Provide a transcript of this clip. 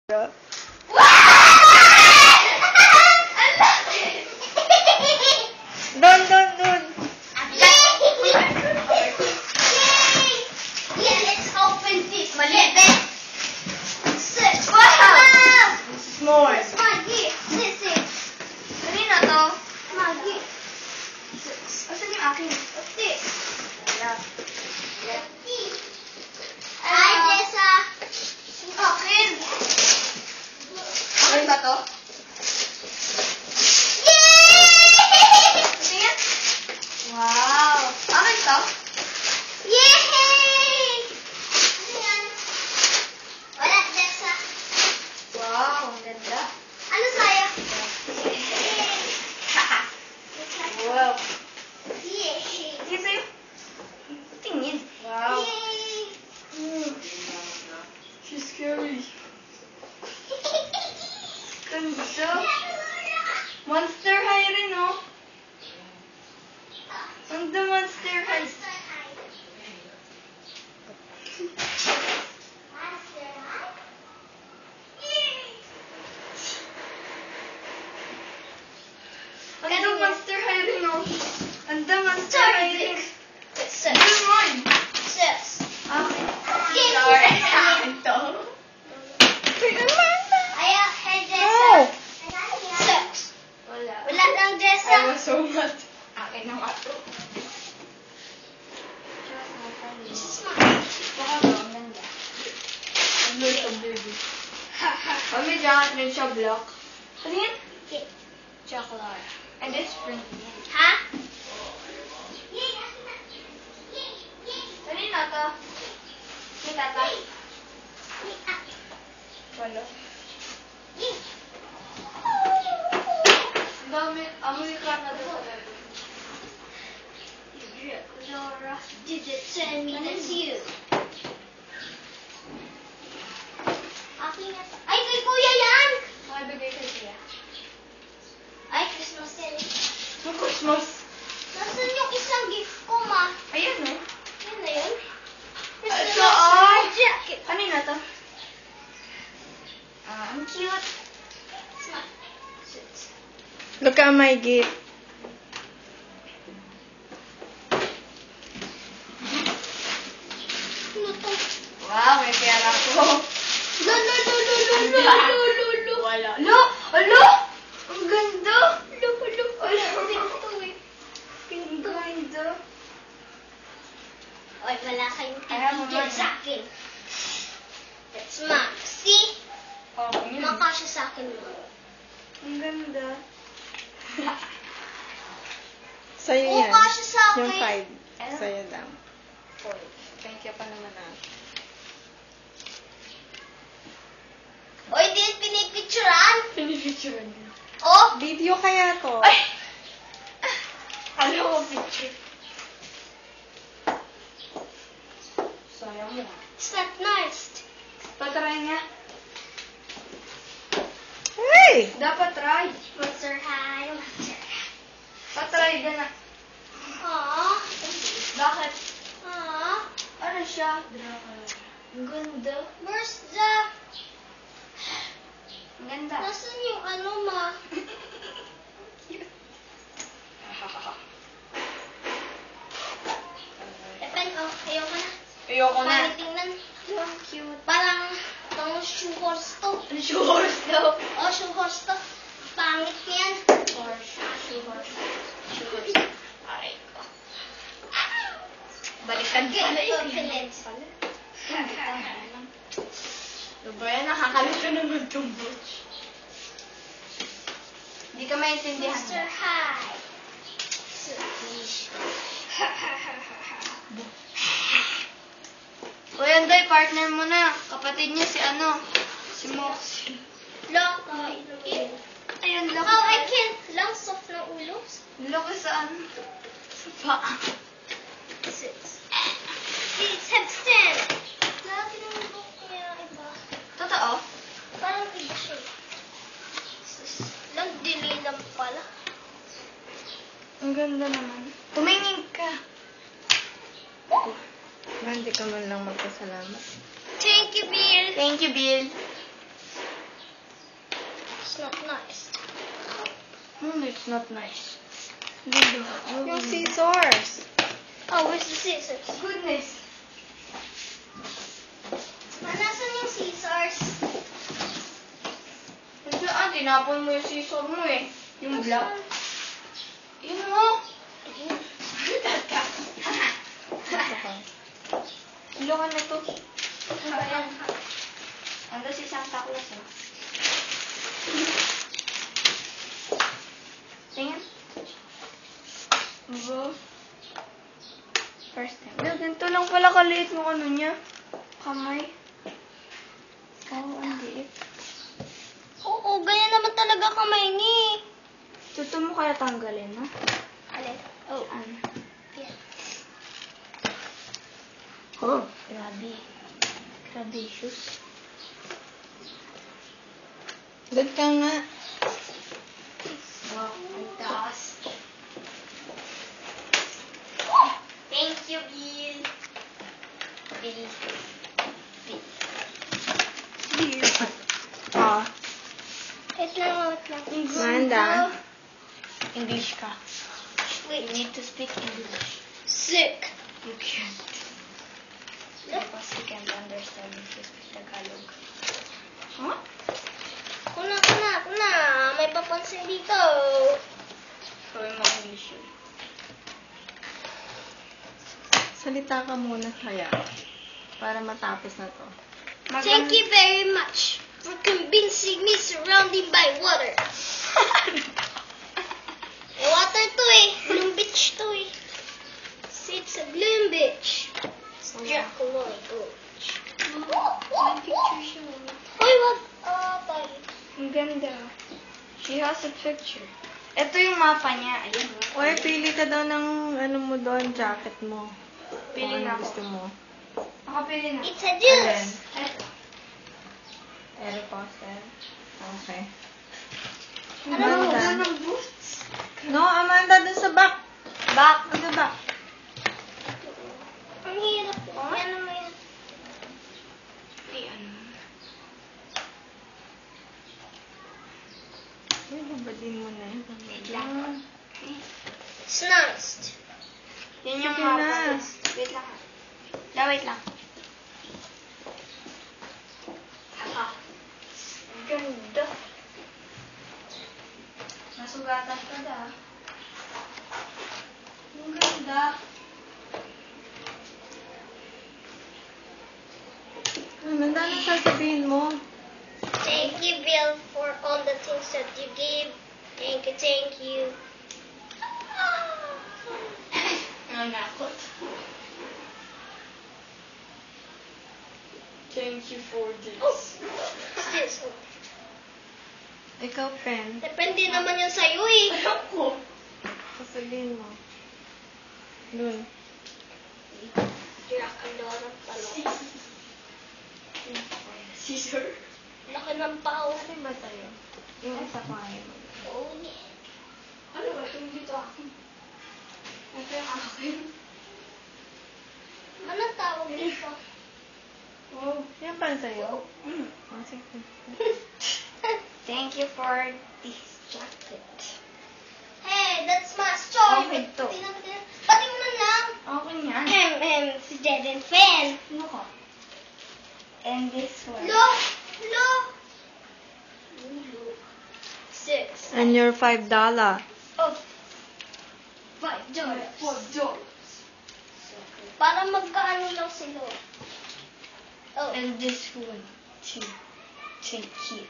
Dun, dun, dun. Let's open this. Maliit. Wow! Wow! This is more. Maggie. This is. Kanina to? Maggie. Asan yung akin? What's this? Wala. Ay, Jessa. Akin! Akin ba to? Yay! Tingnan. Wow! Akin to? Yay! Ano yan? Wala, Jessa. Wow! Ang ganda. Ano sa'yo? Wow! Yay! Sige sa'yo. Tingin. Wow! Yay! She's scary. Ganda. Monster High rin, oh. Ganda Monster High. Ganda Monster High rin, oh. Ganda Monster High rin. Good one. Six. Okay. Yay! Sorry. Akin to. Aya, hey, Jessa. Oh. Six. Wala. Wala lang, Jessa. I was so mad. Akin na nga to. Baka to, ang ganda. Ang ganda siya, baby. Pag may jacket rin siya, black. Ano yan? Okay. Chocolate. And it's printed. Ha? Kanina to? May tata? Wala. Ang dami. Amoy ka na doon. Laura, did it send me to you? Akin na to. Ay, kay kuya yan! Makibigay kay siya. Ay, Christmas yan eh. Ang Christmas. Nasaan yung isang gift ko, ma? Ayan, no? Yan na yun? Ito, oh! Jacket. Kanina to? Ang cute. Smart. Look at my gift. Ano to? Wow, may pera ko. Lo. Wala. Lo! Alo! Ang ganda! Lo. Wala din ito eh. Ang ganda. Ay, wala kayong Ayan, tigil dyan mama. sa akin. That's ma. See? Oh, yun. Makasya sa akin mo. Ang ganda. Sa'yo Oo, yan. kasya sa akin. Yung 5. Ano? Sa'yo daw. Thank you pa naman O, hindi yun pinipicturan. Pinipicturean niya. Oh, Video kaya to. Ay! Alam ko picture. Sayang mo. it's not nice. Patry niya. Hey! Dapat try. Monster High, Monster High. Patry din na. Aww. Bakit? Aww. Ano siya? Ang ganda. Where's the... Ang ganda. Nasaan yung ano, ma? Epen, oh, ayoko na. Ayoko na. Pangit tingnan. Ang cute. Parang, itong shoe horse to. Ang shorts daw. Oh, shoe horse to. Pangit yan. Horse. Shorts. Aray ko. Balikan Okay, pala yun. confidence. Ano ba yan? Nakakalito naman itong butch. Hindi ka maintindihan. Monster High. O yan, Day, partner mo na. Kapatid niya si ano? Si Moxie. Lock. Ayun, laki. Oh, I can't. Lang soft na ulo. Laki sa ano? Sa paa. Six. It's head stand. Lagi ng book niya iba. Totoo? Parang iba siya. Lang delay lang pala. Ang ganda naman. Tumingin ka. Hindi ka man lang magpasalamat. Thank you, Bill. Thank you, Bill. It's not nice. No, it's not nice. Yung scissors. Oh, where's the scissors? Goodness. Nasaan yung scissors? Nandiyan, tinapon mo yung scissor mo eh. Yung black. Yun mo. Ilokan na to. Ano ba yan? Ando si Santa Claus eh. Tingnan. Aba. First time. Ganito lang pala kaliit mo ano niya. Kamay. Oh, ang liit. Oo, ganyan naman talaga kamay ni. Tuto mo kaya tanggalin, ha? Alin? Oh. Ano? Yan. Oh, grabe. Grabe shoes. Doon ka nga. Wow, ang taas. Thank you, Bill. Bill. Oh. Wait lang, wait lang. Manda. English ka. Wait. You need to speak English. Sick. You can't. Because you can't understand if you speak Tagalog. Huh? Kuna. May papansin dito. Gawin mo English yun. Salita ka muna kaya. Para matapos na to. Thank you very much for convincing me surrounded by water. Water to eh. Bloom Beach to eh. It's a Bloom Beach. It's Dracoloy Beach. May picture siya. Uy, wag. Tayo. Ang ganda. She has a picture. Ito yung mapa niya. Ayun. Oy, pili ka daw ng ano mo doon, jacket mo. Pili Kung na ano ako. gusto mo. Nakapili na. It's a juice. Ito. Aeroposter. Okay. Ano mo? Amanda. Doon ng boots. No, Amanda, dun sa back. Back. Dun sa back. Ang hirap. Yan naman yan. Ayan. Uy, babadin mo na yun. Wait lang. It's nice. Yan yung Sige mapa. na. Wait lang. Wait lang. Haha. Ang ganda. Nasugatan ka da. Ang ganda. Amanda, ano sasabihin mo? Thank you, Bill, for all the things that you gave. Thank you. Nanakot. Thank you for this. What's this? Ikaw, friend. Depende naman yan sa'yo eh. Ako. Sasabihin mo. Dun. Dracula pala. Scissor. Laki ng pao. Ano ba tayo? Yung isa ko ayaw mo. Oh, yeah. Ano ba? Itong dito akin. Ito yung akin. Anong tawag dito? Wow. Yan pa sa'yo? Oh, sige. Thank you for this jacket. Hey, that's my story. Okay, to. Pati mo lang. Okay yan. Si Dead and Fan. Ano ka? And this one. Look. 6. And your $5. Oh. $5. $4. Para magkaano lang sila. Oh. And this one too. Thank you.